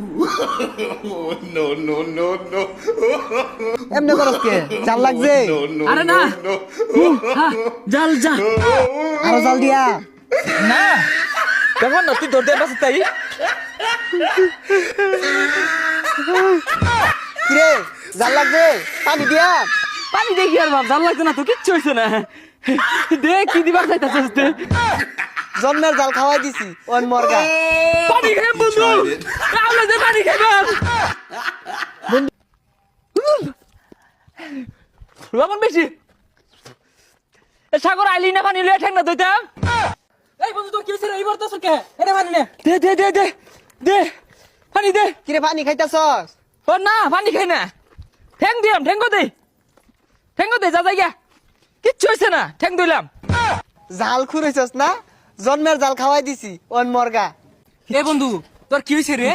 No, no, no, no. এমনি করস কে জাল লাগছে আরে না জাল যা আরো জাল দিয়া না কেমন না তুই ধরতে পারছিস তাই কিরে জাল লাগছে পানি দিয়া পানি দেখি আর বাপ জাল লাগছে না তো কিচ্ছু হয়েছে না দে কি দিবার চাইতেছিস তুই জন্মের জাল খাওয়াই দিছি ওন মর্গা পানি খাই বন্ধু আমরা যে পানি খাইবার লবণ বেশি সাগর আইলি না পানি লয়ে ঠেক না দইতা এই বন্ধু তো কি হইছে রে এইবার তো সকে এটা পানি নে দে দে দে দে দে পানি দে কিরে পানি খাইতাছস ও না পানি খাই না ঠ্যাং দিলাম ঠ্যাঙ্গ দে যা যাই গা কিচ্ছু হইছে না ঠ্যাং দিলাম জাল খুঁড়েছস না জন্মের জাল খাওয়াই দিছি ওন মর্গা এ বন্ধু তোর কি হইছে রে